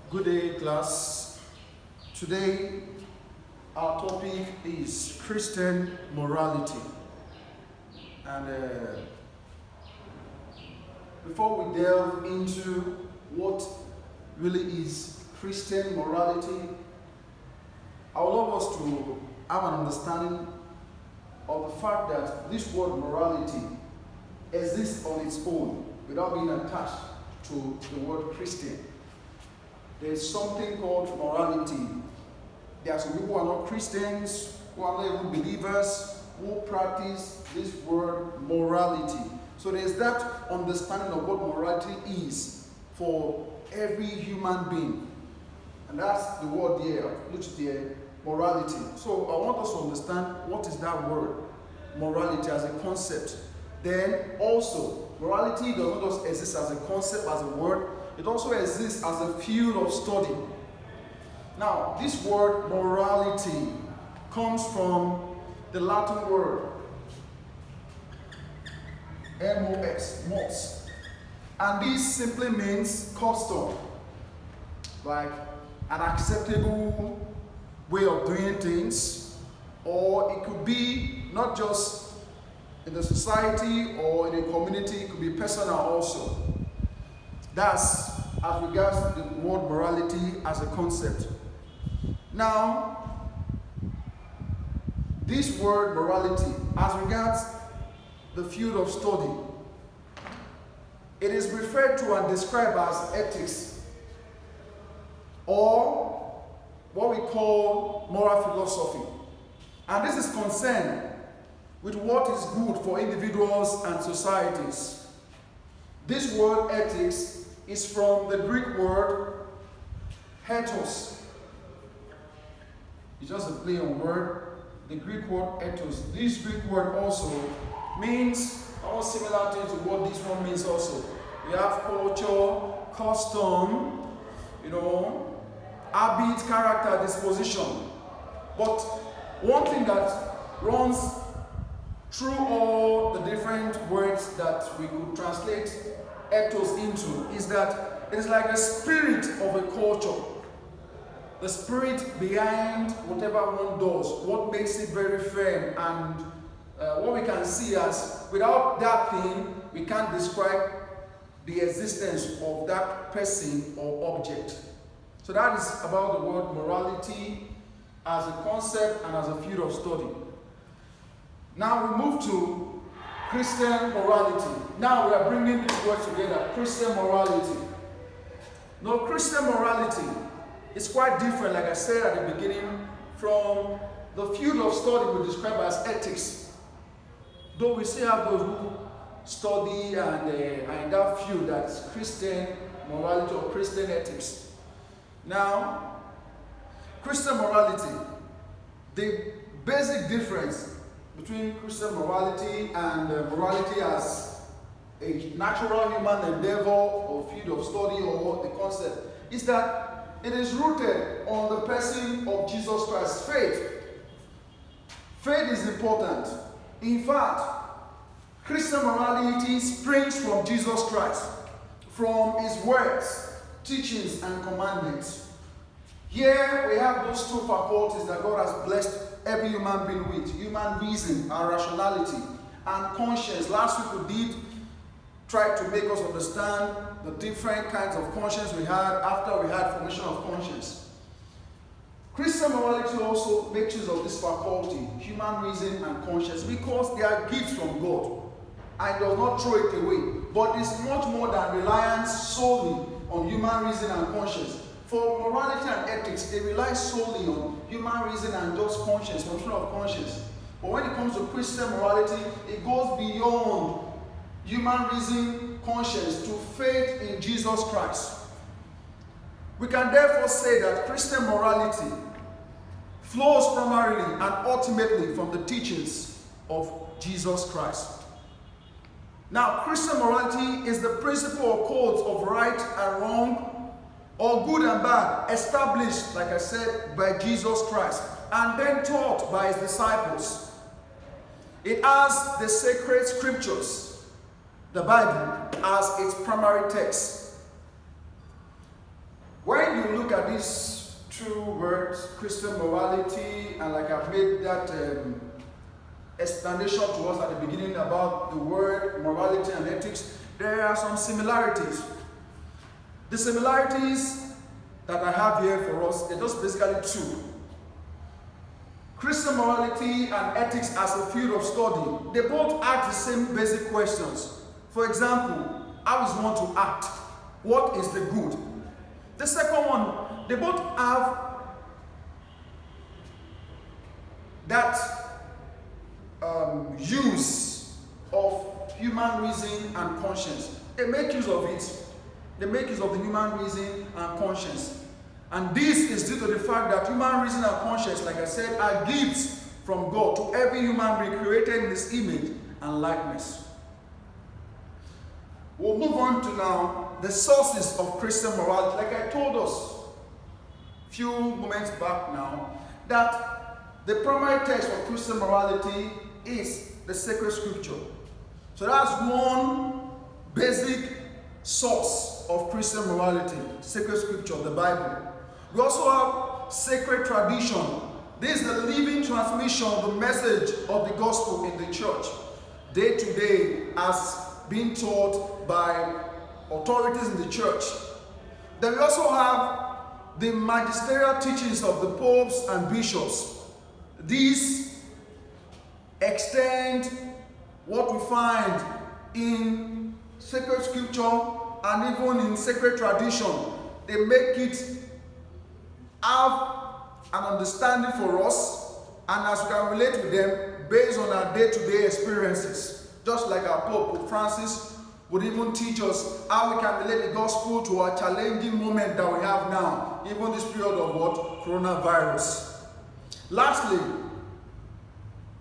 Good day, class. Today, our topic is Christian morality. And before we delve into what really is Christian morality, I would love us to have an understanding of the fact that this word morality exists on its own without being attached to the word Christian. There is something called morality. There are some people who are not Christians, who are not even believers, who practice this word morality. So there is that understanding of what morality is for every human being. And that's the word here, look at there, morality. So I want us to understand what is that word, morality, as a concept. Then also, morality does not just exist as a concept, as a word. It also exists as a field of study. Now, this word morality comes from the Latin word mos, and this simply means custom, like an acceptable way of doing things, or it could be not just in the society or in a community, it could be personal also. That's as regards the word morality as a concept. Now, this word morality, as regards the field of study, it is referred to and described as ethics, or what we call moral philosophy. And this is concerned with what is good for individuals and societies. This word ethics is from the Greek word Hector. It's just a play on word. The Greek word ethos. This Greek word also means all similar things to what this one means also. We have culture, custom, habit, character, disposition. But one thing that runs through all the different words that we could translate ethos into is that it is like the spirit of a culture. The spirit behind whatever one does, what makes it very firm, and what we can see as without that thing, we can't describe the existence of that person or object. So that is about the word morality as a concept and as a field of study. Now we move to Christian morality. Now we are bringing these words together, Christian morality. Now Christian morality is quite different, like I said at the beginning, from the field of study we describe as ethics. Though we still have those who study and are in that field, that's Christian morality or Christian ethics. Now, Christian morality, the basic difference between Christian morality and morality as a natural human endeavor or field of study or the concept is that it is rooted on the person of Jesus Christ. Faith. Faith is important. In fact, Christian morality springs from Jesus Christ, from his words, teachings, and commandments. Here we have those two faculties that God has blessed every human being with: human reason and rationality, and conscience. Last week we did try to make us understand the different kinds of conscience we had after we had formation of conscience. Christian morality also makes use of this faculty, human reason and conscience, because they are gifts from God and does not throw it away. But it's much more than reliance solely on human reason and conscience. For morality and ethics, they rely solely on human reason and just conscience, function of conscience. But when it comes to Christian morality, it goes beyond human reason, conscience, to faith in Jesus Christ. We can therefore say that Christian morality flows primarily and ultimately from the teachings of Jesus Christ. Now, Christian morality is the principle or codes of right and wrong, or good and bad, established, like I said, by Jesus Christ, and then taught by his disciples. It has the sacred scriptures, the Bible, as its primary text. When you look at these two words, Christian morality, and like I've made that explanation to us at the beginning about the word morality and ethics, there are some similarities. The similarities that I have here for us, they're just basically two. Christian morality and ethics as a field of study, they both ask the same basic questions. For example, how is one to act? What is the good? The second one, they both have that use of human reason and conscience. They make use of it. They make use of the human reason and conscience. And this is due to the fact that human reason and conscience, like I said, are gifts from God to every human being created in His image and likeness. We'll move on to now the sources of Christian morality. Like I told us a few moments back now, that the primary text for Christian morality is the sacred scripture. So that's one basic source of Christian morality, sacred scripture, the Bible. We also have sacred tradition. This is the living transmission of the message of the gospel in the church, day to day, as being taught by authorities in the church. Then we also have the magisterial teachings of the popes and bishops. These extend what we find in sacred scripture and even in sacred tradition. They make it have an understanding for us, and as we can relate with them based on our day-to-day experiences. Just like our Pope Francis would even teach us how we can relate the gospel to our challenging moment that we have now, even this period of what? Coronavirus. Lastly,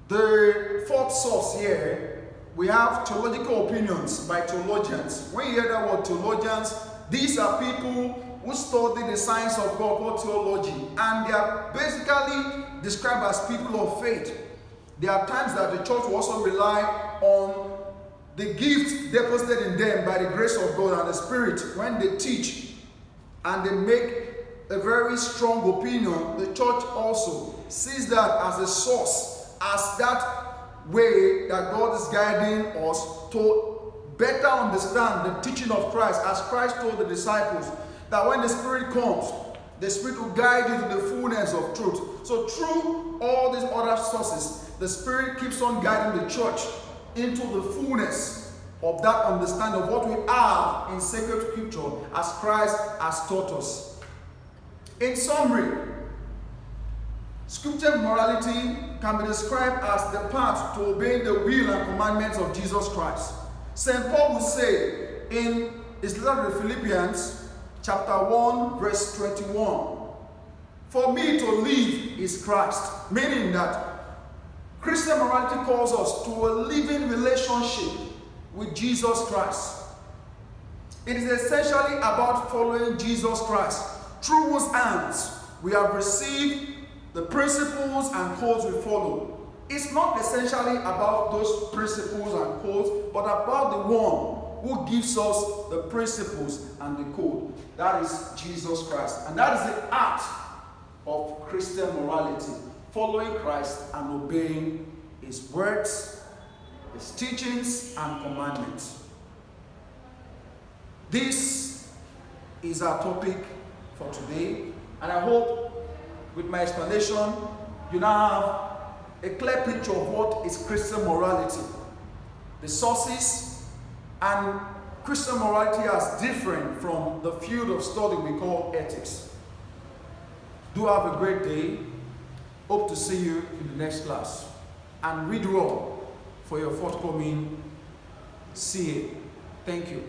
the fourth source here, we have theological opinions by theologians. When you hear that word theologians, these are people who study the science of God called theology, and they are basically described as people of faith. There are times that the church will also rely on the gift deposited in them by the grace of God and the Spirit when they teach and they make a very strong opinion. The church also sees that as a source, as that way that God is guiding us to better understand the teaching of Christ, as Christ told the disciples that when the Spirit comes, the Spirit will guide you to the fullness of truth. So through all these other sources, the Spirit keeps on guiding the church into the fullness of that understanding of what we have in sacred scripture as Christ has taught us. In summary, scripture morality can be described as the path to obeying the will and commandments of Jesus Christ. St. Paul will say in his letter to the Philippians, chapter 1, verse 21, "For me to live is Christ," meaning that Christian morality calls us to a living relationship with Jesus Christ. It is essentially about following Jesus Christ, through whose hands we have received the principles and codes we follow. It's not essentially about those principles and codes, but about the one who gives us the principles and the code. That is Jesus Christ. And that is the art of Christian morality, following Christ and obeying His words, His teachings and commandments. This is our topic for today, and I hope with my explanation you now have a clear picture of what is Christian morality, the sources, and Christian morality as different from the field of study we call ethics. Do have a great day. Hope to see you in the next class. And read well for your forthcoming CA. Thank you.